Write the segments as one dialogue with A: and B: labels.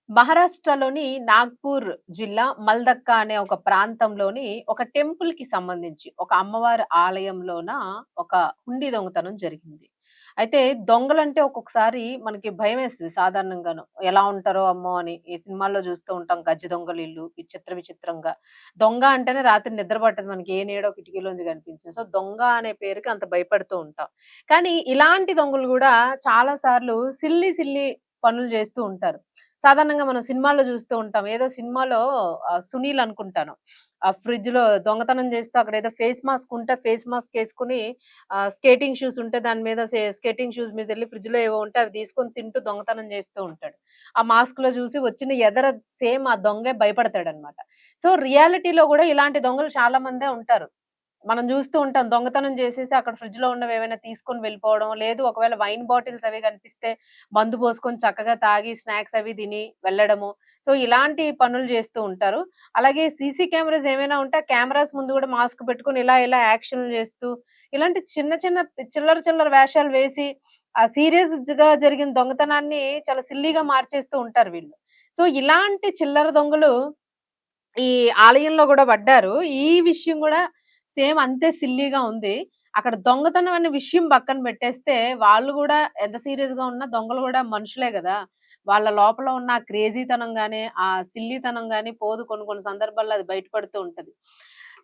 A: మహారాష్ట్రలోని నాగ్పూర్ జిల్లా మల్దక్కా అనే ఒక ప్రాంతంలోని ఒక టెంపుల్‌కి సంబంధించి ఒక అమ్మవారి ఆలయంలోన ఒక హుండీ దొంగతనం జరిగింది. అయితే దొంగలంటే ఒక్కొక్కసారి మనకి భయమేస్తది సాధారణంగాను. ఎలా ఉంటారో అమ్మో! అని. ఈ సినిమాల్లో చూస్తూ ఉంటాం 'గజ దొంగలిల్లు' విచిత్ర విచిత్రంగా. దొంగ అంటేనే రాత్రి నిద్ర పట్టదు మనకి ఏ నీడో కిటికీలోంచి కనిపించిన. సో, దొంగ అనే పేరుకి అంత భయపడుతూ ఉంటాం. కానీ ఇలాంటి దొంగలు గూడా చాలా సార్లు సిల్లీ సిల్లీ పనులు చేస్తూ ఉంటారు. సాధారణంగా మనం సినిమాల్లో చూస్తూ ఉంటాం. ఏదో సినిమాలో 'సునీల్' అనుకుంటాను. ఫ్రిడ్జ్‌లో దొంగతనం చేస్తూ అక్కడేదో ఫేస్ మాస్క్ ఉంటే ఫేస్ మాస్క్ ఏసుకొని స్కేటింగ్ షూస్ ఉంటే దాని మీద స్కేటింగ్ షూస్ మీదెళ్లి ఫ్రిడ్జ్‌లో ఏవో ఉంటే అవి తీసుకొని తింటూ దొంగతనం చేస్తూ ఉంటాడు. ఆ మాస్క్‌లో చూసి వచ్చిన ఎదర సేమ్ ఆ దొంగే భయపడతాడనమాట. సో, రియాలిటీలో గూడా ఇలాంటి దొంగలు చాలా మందే ఉంటారు. మనం జూస్తూ ఉంటాం. దొంగతనం జేసేసి అక్కడ ఫ్రిడ్జ్‌లో ఉన్నవేవైనా తీసుకొని వెళ్ళిపోవడం. లేదు ఒకవేళ వైన్ బాటిల్స్ అవి కనిపిస్తే మందు పోసుకొని చక్కగా తాగి స్నాక్స్ అవి తిని వెళ్ళడము. సో, ఇలాంటి పనులు జేస్తూ ఉంటారు. అలాగే సీసీ కెమెరాస్ ఏమైనా ఉంటే ఆ కెమెరాస్ ముందు గూడా మాస్క్ పెట్టుకొని ఇలా ఇలా యాక్షన్‌లు జేస్తూ ఇలాంటి చిన్న చిన్న చిల్లర చిల్లర వేషాలు వేసి సీరియస్‌గా జరిగిన దొంగతనాన్ని చాలా సిల్లీగా మార్చేస్తూ ఉంటారు వీళ్ళు. సో, ఇలాంటి చిల్లర దొంగలు ఈ ఆలయంలో గూడా పడ్డారు. ఈ విషయం గూడా సేమ్ అంతే సిల్లీగా ఉంది. అక్కడ దొంగతనం అనే విషయం పక్కన పెట్టేస్తే, వాళ్ళు గూడా ఎంత సీరియస్‌గా ఉన్నా దొంగలు గూడా మనుషులే గదా! వాళ్ళ లోపల ఉన్న ఆ క్రేజీతనం గాని, ఆ సిల్లీతనం గాని పోదు కొన్ని కొన్ని సందర్భాల్లో అది బయటపడుతూ ఉంటది.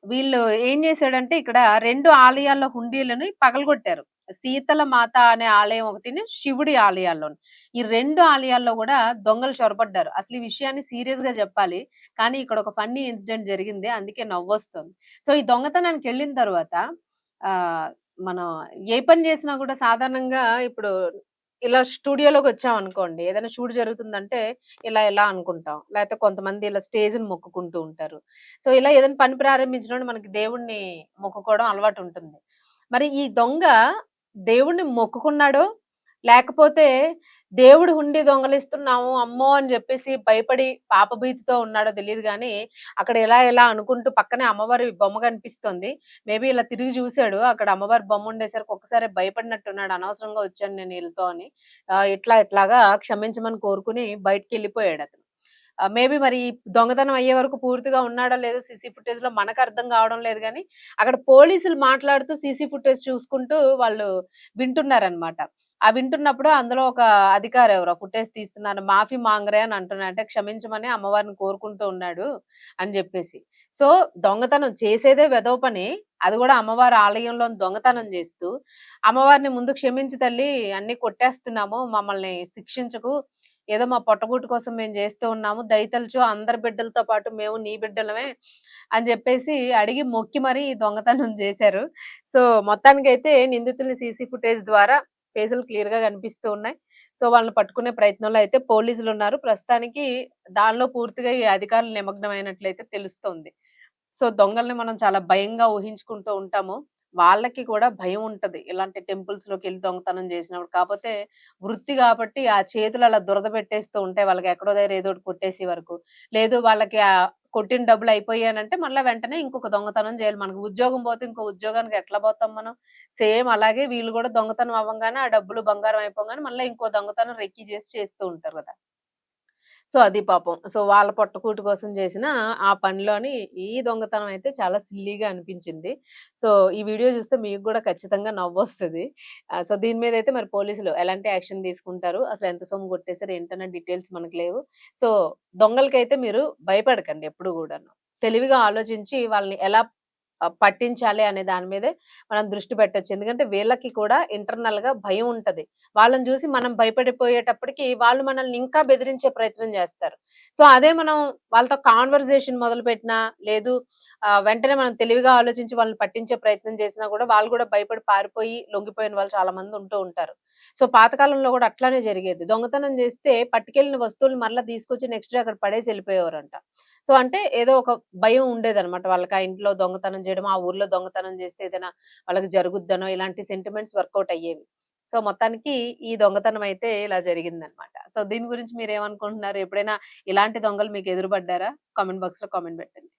A: వీళ్ళు ఏం జేశాడంటే ఇక్కడ 2 ఆలయాల హుండీలని పగలగొట్టారు. శీతల మాత అనే ఆలయం ఒకటిని, శివుడి ఆలయాల్లోని. ఈ 2 ఆలయాల్లో గూడా దొంగలు చొరబడ్డారు. అసలు ఈ విషయాన్ని సీరియస్‌గా జెప్పాలి. కానీ ఇక్కడ ఒక ఫన్నీ ఇన్సిడెంట్ జరిగింది. అందుకే నవ్వొస్తుంది. సో, ఈ దొంగతనానికెళ్ళిన తర్వాత ఆహ్, మనం ఏ పని జేసినా గూడా సాధారణంగా ఇప్పుడు ఇలా స్టూడియోలోకొచ్చామనుకోండి, ఏదైనా షూట్ జరుగుతుందంటే ఇలా ఇలా అనుకుంటాం. లేతే కొంతమంది ఇలా స్టేజ్‌ని మొక్కుకుంటూ ఉంటారు. సో, ఇలా ఏదైనా పని ప్రారంభించినప్పుడు మనకి దేవుడిని మొక్కుకోవడం అలవాటుంటుంది. మరి ఈ దొంగ దేవుడిని మొక్కుకున్నాడో, లేకపోతే దేవుడి హుండీ దొంగిలిస్తున్నాము అమ్మో! అని జెప్పేసి భయపడి పాపభీతితో ఉన్నాడో తెలీదు గానీ, అక్కడ ఇలా ఇలా అనుకుంటూ పక్కనే అమ్మవారి బొమ్మ కనిపిస్తోంది. మేబీ ఇలా తిరిగి చూసాడు. అక్కడ అమ్మవారి బొమ్మ ఉండేసరికి ఒక్కసారే భయపడినట్టున్నాడు. అనవసరంగా వచ్చాను నేను ఈళ్ళతో అని. ఇట్లాగా క్షమించమని కోరుకొని బయటికెళ్ళిపోయాడతను. మేబీ మరి దొంగతనం అయ్యే వరకు పూర్తిగా ఉన్నాడో లేదో సీసీ ఫుటేజ్‌లో మనకర్థం కావడం లేదు గానీ, అక్కడ పోలీసులు మాట్లాడుతూ సీసీ ఫుటేజ్ చూసుకుంటూ వాళ్ళు వింటున్నారనమాట. వింటున్నప్పుడు అందులో ఒక అధికారి ఎవరో ఫుటేజ్ తీస్తున్నాను. మాఫీ మాంగ్ రే అని అంటున్నాడు. అంటే క్షమించమని అమ్మవారిని కోరుకుంటూ ఉన్నాడు అని జెప్పేసి. సో, దొంగతనం చేసేదే వెధవ పని. అది గూడా అమ్మవారి ఆలయంలోని దొంగతనం జేస్తూ, అమ్మవారిని ముందు క్షమించు తల్లి అన్నీ కొట్టేస్తున్నాము. మమ్మల్ని శిక్షించకు. ఏదో మా పొట్టగూటి కోసం మేము జేస్తూ ఉన్నాము. దయతలచు అందరి బిడ్డలతో పాటు మేము నీ బిడ్డలమే అని జెప్పేసి అడిగి మొక్కి మరీ ఈ దొంగతనం జేశారు. సో, మొత్తానికైతే నిందితుల్ని సీసీ ఫుటేజ్ ద్వారా ఫేసులు క్లియర్‌గా కనిపిస్తూ ఉన్నాయి. సో, వాళ్ళని పట్టుకునే ప్రయత్నంలో అయితే పోలీసులున్నారు. ప్రస్తుతానికి దానిలో పూర్తిగా ఈ అధికారులు నిమగ్నమైనట్లయితే తెలుస్తోంది. సో, దొంగల్ని మనం చాలా భయంగా ఊహించుకుంటూ ఉంటాము. వాళ్ళకి కూడా భయం ఉంటది. ఇలాంటి టెంపుల్స్‌లోకెళ్ళి దొంగతనం చేసినప్పుడు. కాపోతే వృత్తి గాబట్టి ఆ చేతులు అలా దురద పెట్టేస్తూ ఉంటాయి. వాళ్ళకి ఎక్కడో దగ్గర ఏదో ఒకటి కొట్టేసే వరకు. లేదు వాళ్ళకి కొట్టిన డబ్బులు అయిపోయానంటే మళ్ళా వెంటనే ఇంకొక దొంగతనం జేయాలి. మనకు ఉద్యోగం పోతే ఇంకో ఉద్యోగానికి ఎట్లా పోతాం మనం? సేమ్ అలాగే వీళ్ళు గూడా దొంగతనం అవ్వంగానే ఆ డబ్బులు బంగారం అయిపోగానే మళ్ళా ఇంకో దొంగతనం రెక్కి చేసి చేస్తూ ఉంటారు గదా! సో, అది పాపం. సో, వాళ్ళ పొట్టకూటి కోసం చేసిన ఆ పనిలోని ఈ దొంగతనం అయితే చాలా సిల్లీగా అనిపించింది. సో, ఈ వీడియో చూస్తే మీకు గూడా ఖచ్చితంగా నవ్వొస్తది. సో, దీని మీదయితే మరి పోలీసులు ఎలాంటి యాక్షన్ తీసుకుంటారు? అసలు ఎంత సొమ్ము కొట్టేసారు? ఏంటన్న డీటెయిల్స్ మనకు లేవు. సో, దొంగలకైతే మీరు భయపడకండి ఎప్పుడు గూడాను. తెలివిగా ఆలోచించి వాళ్ళని ఎలా పట్టించాలి అనే దాని మీదే మనం దృష్టి పెట్టొచ్చు. ఎందుకంటే వీళ్ళకి కూడా ఇంటర్నల్‌గా భయం ఉంటది. వాళ్ళని జూసి మనం భయపడిపోయేటప్పటికి వాళ్ళు మనల్ని ఇంకా బెదిరించే ప్రయత్నం జేస్తారు. సో, అదే మనం వాళ్ళతో కాన్వర్జేషన్ మొదలుపెట్టినా, లేదు వెంటనే మనం తెలివిగా ఆలోచించి వాళ్ళని పట్టించే ప్రయత్నం చేసినా గూడా, వాళ్ళు గూడా భయపడి పారిపోయి, లొంగిపోయిన వాళ్ళు చాలా మంది ఉంటూ ఉంటారు. సో, పాతకాలంలో గూడా అట్లానే జరిగేది. దొంగతనం జేస్తే పట్టుకెళ్ళిన వస్తువులు మరలా తీసుకొచ్చి నెక్స్ట్ డే అక్కడ పడేసి ఎళ్ళిపోయేవారంట. సో, అంటే ఏదో ఒక భయం ఉండేదనమాట వాళ్ళకి. ఆ ఇంట్లో దొంగతనం జేయడం, ఆ ఊర్లో దొంగతనం జేస్తే ఏదైనా వాళ్ళకి జరుగుద్దనో ఇలాంటి సెంటిమెంట్స్ వర్కౌట్ అయ్యేవి. సో, మొత్తానికి ఈ దొంగతనం అయితే ఇలా జరిగిందనమాట. సో, దీని గురించి మీరేమనుకుంటున్నారు? ఎప్పుడైనా ఇలాంటి దొంగలు మీకు ఎదురుపడ్డారా? కామెంట్ బాక్స్‌లో కామెంట్ పెట్టండి.